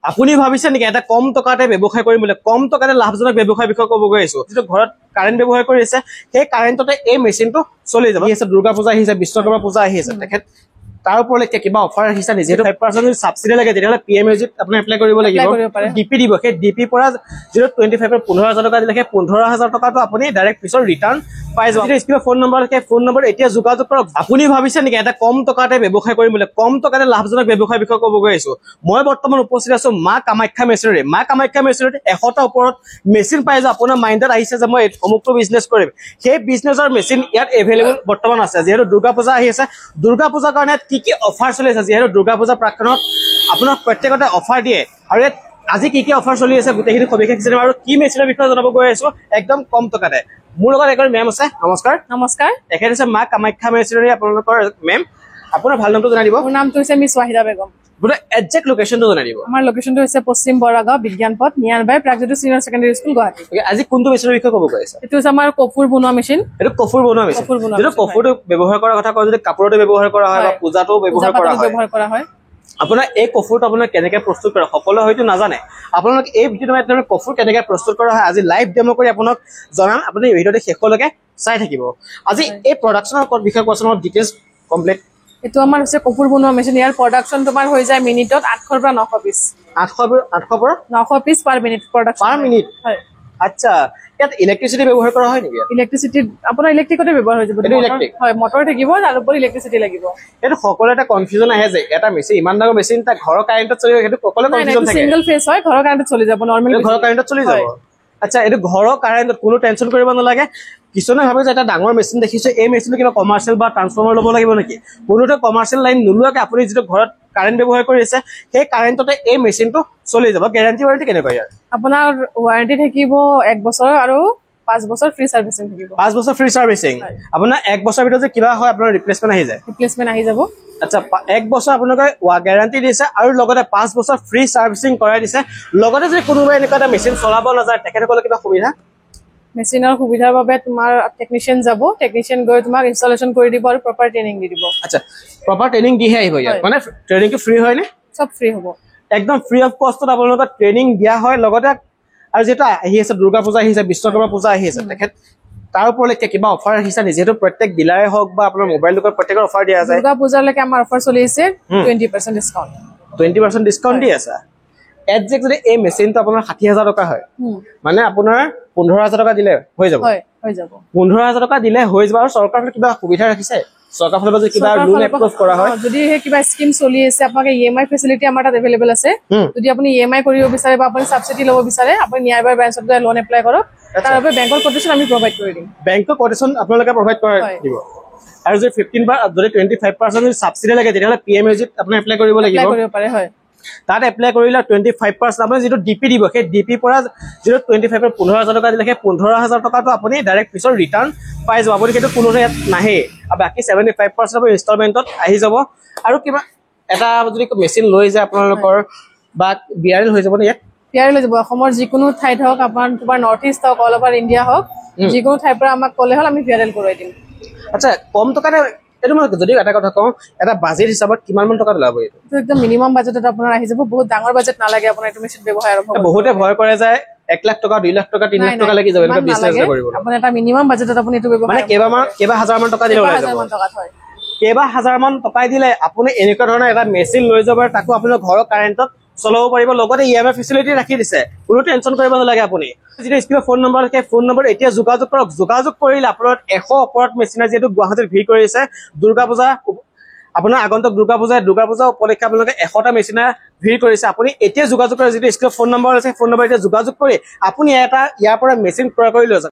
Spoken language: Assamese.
আপুনি ভাবিছে নেকি এটা কম টকাতে ব্যৱসায় কৰিম বুলি কম টকাতে লাভজনক ব্যৱসায় বিষয়ে ক'ব গৈ আছো যেটো ঘৰত কাৰেন্ট ব্যৱহাৰ কৰি আছে সেই কাৰেন্টতে এই মেচিনটো চলি যাব আছে দুৰ্গা পূজা আহিছে বিশ্বকৰ্মা পূজা আহিছে তেখেত তাৰ ওপৰলে কিবা অফাৰ আহিছে নি যেটো 5% সাবসিডি লাগে তেতিয়ালে পিএমএজি আপুনি এপ্লাই কৰিব লাগিব ডিপি দিব সেই ডিপি পৰা 025 15000 টকা দিলে 15000 টকাটো আপুনি ডাইৰেক্ট পিছৰ ৰিটাৰ্ণ পাই যাব যদি স্ক্ৰিনৰ ফোন নম্বৰ এতিয়া যোগাযোগ কৰক আপুনি ভাবিছে নেকি এটা কম টকাতে ব্যৱসায় কৰিম বুলি কম টকাতে লাভজনক ব্যৱসায় বিষয়ে ক'ব গৈ আছো মই বৰ্তমান উপস্থিত আছো মা কামাখ্যা মেচিনাৰী 100টা ওপৰত মেচিন পাই যে আপোনাৰ মাইন্ডত আহিছে যে মই অমুকটো বিজনেছ কৰিম সেই বিজনেছৰ মেচিন ইয়াত এভেইলেবল বৰ্তমান আছে যেহেতু দুৰ্গা পূজা আহি আছে দুৰ্গা পূজাৰ কাৰণে কি অফাৰ চলি আছে যেহেতু দুৰ্গা পূজা প্ৰাক্ষণত আপোনাৰ প্ৰত্যেকতে অফাৰ দিয়ে আৰু আজি কি অফাৰ চলি আছে গুটেখিনি সবিশেষ জানিম আৰু কি মেচিনৰ বিষয়ে জনাব গৈ আছো একদম কম টকাতে মোৰ লগত একৰ মেম আছে নমস্কাৰ এখেত আছে মা কামাখ্যা মেচিনাৰী আপোনালোকৰ মেম আপোনাৰ ভাল নামটো জনাই দিব মোৰ নামটো হৈছে মিছ ৱাহিদা বেগম বুলে একজেক্ট লোকেশনটো জনাই দিব আমাৰ লোকেশনটো হৈছে পশ্চিম বৰাগাঁও বিজ্ঞান পথ নিয়াৰবাই Pragjyoti senior secondary school Guwahati আজি কোনটো মেচিনৰ বিষয়ে ক'ব গৈ আছে এটো হৈছে আমাৰ কপুৰ বনোৱা মেচিন এটো কপুৰ বনোৱা মেচিন যেটো কপুৰটো ব্যৱহাৰ কৰাৰ কথা কয় যদি কাপোৰটো ব্যৱহাৰ কৰা হয় বা পূজাটো ব্যৱহাৰ কৰা হয় আপোনাৰ এই কফুৰটো আপোনাৰ কেনেকৈ প্ৰস্তুত কৰে সকলো হয়তো নাজানে আপোনালোক এই ভিডিওৰ মাধ্যমে কফুৰ কেনেকৈ প্ৰস্তুত কৰা হয় আজি লাইভ ডেমো কৰি আপোনাক জনাম আপুনি ভিডিওটো শেষলৈকে চাই থাকিব আজি এই প্ৰডাকচনৰ বিষয়ে কোৱাচোন ডিটেইলছ কমপ্লিট এটো আমাৰ হৈছে কপুৰ বনোৱা মেচিন ইয়াৰ প্ৰডাকচন তোমাৰ হৈ যায় মিনিটত 800 পৰা 900 পিস 800 পৰা 900 পিস পাৰ মিনিট প্ৰডাকচন পাৰ মিনিট হয় আচ্ছা ইয়াত ইলেক্ট্ৰিসিটি ব্যৱহাৰ কৰা হয় নেকি ইলেক্ট্ৰিসিটি আপোনাৰ ইলেক্ট্ৰিকতে ব্যৱহাৰ হৈ যাব হয় মটৰ থাকিব আৰু ওপৰ ইলেক্ট্ৰিসিটি লাগিব এটো সকলো এটা কনফিউজন আহে যে এটা মেচিন ইমান ডাঙৰ মেচিন তা ঘৰৰ কাৰেন্টত চলিব হেতু সকলো কনফিউজন থাকে সিঙ্গেল ফেজ হয় ঘৰৰ কাৰেন্টত চলি যাব নৰমালি ঘৰৰ কাৰেন্টত চলি যাব আচ্ছা এটো ঘৰৰ কাৰেন্টত কোনো টেনচন কৰিব নালাগে কিছুনে ভাবে যে এটা ডাঙৰ মেচিন দেখিছে এই মেচিনটো কিবা কমাৰ্শিয়াল বা ট্ৰান্সফৰ্মাৰ ল'ব লাগিব নেকি কোনোটো কমাৰ্শিয়াল লাইন নোলোৱাকে আপুনি যেটো ঘৰত কাৰেন্ট ব্যৱহাৰ কৰি আছে সেই কাৰেন্টতে এই মেচিনটো চলি যাব গ্যাৰান্টি ওয়াৰেন্টি কেনেকৈ ইয়াৰ আপোনাৰ ওয়াৰেন্টি থাকিব 1 বছৰ আৰু 5 বছৰ ফ্ৰী সাৰ্ভিসিং থাকিব 5 বছৰ ফ্ৰী সাৰ্ভিসিং আপোনাৰ 1 বছৰ ভিতৰত যে কিবা হয় আপোনাৰ ৰিপ্লেসমেন্ট আহি যাব আচ্ছা 1 বছৰ আপোনালোকে গ্যাৰান্টি দিছে আৰু লগতে 5 বছৰ ফ্ৰী সাৰ্ভিসিং কৰাই দিছে লগতে যে কোনোবা এনেকুৱা এটা মেচিন চলাব নাযায় তেখেতসকলে কিবা সুবিধা মেচিনৰ সুবিধাৰ বাবে তোমাৰ টেকনিশিয়ান যাব টেকনিশিয়ান গৈ তোমাক ইনষ্টলেশন কৰি দিব আৰু প্ৰপাৰ ট্ৰেইনিং দি দিব আচ্ছা প্ৰপাৰ ট্ৰেইনিং দিহে আহিব ইয়াত মানে ট্ৰেইনিংটো ফ্ৰী হয় নে সব ফ্ৰী হ'ব একদম ফ্ৰী অফ কষ্টত আপোনালোকক ট্ৰেইনিং দিয়া হয় লগতে আৰু যেটা আহি আছে দুৰ্গা পূজা আহিছে বিশ্বকৰ্মা পূজা আহি আছে তেখেত তাৰ ওপৰলে কিবা অফাৰ আহিছে নি যেটো প্ৰত্যেক ডিলাৰে হওক বা আপোনাৰ মোবাইল দোকানৰ প্ৰত্যেকৰ অফাৰ দিয়া যায় দুৰ্গা পূজালৈকে আমাৰ অফাৰ চলি আছে 20% ডিসকাউন্ট 20% ডিসকাউন্ট দি আছে একজেক্ট যদি এই মেচিনটো আপোনাৰ 60000 টকা হয় মানে আপোনাৰ 15000 টকা দিলে হৈ যাব 15000 টকা দিলে হৈ যাব আৰু চৰকাৰে কিবা সুবিধা ৰাখিছে চৰকাৰৰ ফালৰ পৰা কিবা লোন এপ্ৰুভ কৰা হয় যদি হে কিবা স্কিম চলি আছে আপোনাক ইএমআই ফেসিলিটি আমাৰ তাত अवेलेबल আছে যদি আপুনি ইএমআই কৰিব বিচাৰে বা আপুনি সাবসিডি ল'ব বিচাৰে আপুনি নিয়াৰবাই ব্ৰাঞ্চত গৈ লোন এপ্লাই কৰক তাৰ বাবে বেংকৰ কোটেশন আমি প্ৰভাইড কৰি দিম বেংকৰ কোটেশন আপোনালোকে প্ৰভাইড কৰি দিব আৰু যদি 15 বা যদি 25% সাবসিডি লাগে তেতিয়ালে পিএমএজি আপুনি এপ্লাই কৰিব লাগিব কৰিব পাৰে হয় তাত এপ্লাই কৰিলে 25% আপুনি যেটো ডিপি দিব সেই ডিপি পৰা 025 15000 টকা দিলে 15000 টকাটো আপুনি ডাইৰেক্ট পিছৰ ৰিটাৰ্ণ পাই যাব আপুনি কেটো কোনো ইয়াত নাহে আৰু বাকি 75% আপুনি ইনষ্টলমেন্টত আহি যাব আৰু কিবা এটা যদি মেচিন লৈ যায় আপোনালোকৰ বা বিআৰএল হৈ যাব নে ইয়াত বিআৰএল হৈ যাব অসমৰ যিকোনো ঠাইত হওক আপোনাৰ তোমাৰ নৰ্থ ইষ্ট হওক অল ওভাৰ ইণ্ডিয়া হওক যিকোনো ঠাইৰ পৰা আমাক কলে হল আমি বিআৰএল কৰাই দিম আচ্ছা কম টকাতে এটো মই যদি এটা কথা কওঁ এটা বাজেট হিচাপত কিমান মান টকা লাভ এইটো তো একদম মিনিমাম বাজেটত আপোনাৰ আহি যাব বহুত ডাঙৰ বাজেট নালাগে আপোনাৰ এইটো মেচিন ব্যৱহাৰ আৰম্ভ কৰিব বহুতে ভয় কৰে যায় 1 লাখ টকা 2 লাখ টকা 3 লাখ টকা লাগি যাব এনেকা বিজনেছ কৰিব আপুনি এটা মিনিমাম বাজেটত আপুনি এইটো ব্যৱহাৰ মানে কেবা হাজাৰ মান টকা দিলে ওলাই যাব কেবা হাজাৰ মান টকা দিলে আপুনি এনেকুৱা ধৰণৰ এটা মেচিন লৈ যাব আৰু তাকো আপোনাৰ ঘৰৰ কাৰেন্টত চলাব পাৰিব লগতে ইএমআই ফেসিলিটি ৰাখি দিছে কোনো টেনচন কৰিব নালাগে আপুনি যদি স্ক্ৰিনৰ ফোন নম্বৰ এতিয়া যোগাযোগ কৰক যোগাযোগ কৰিলে আপোনাৰ 100 ওপৰত মেচিনাৰ যেটো গুৱাহাটীত ভিৰ কৰিছে দুৰ্গা পূজা আপোনাৰ আগন্তুক দুৰ্গা পূজা উপলক্ষে আপোনালোকে 100টা মেচিনাৰ ভিৰ কৰিছে আপুনি এতিয়া যোগাযোগ কৰে যদি স্ক্ৰিনৰ ফোন নম্বৰ আছে ফোন নম্বৰ এতিয়া যোগাযোগ কৰি আপুনি এটা ইয়াৰ পৰা মেচিন ক্ৰয় কৰি লৈ যাওক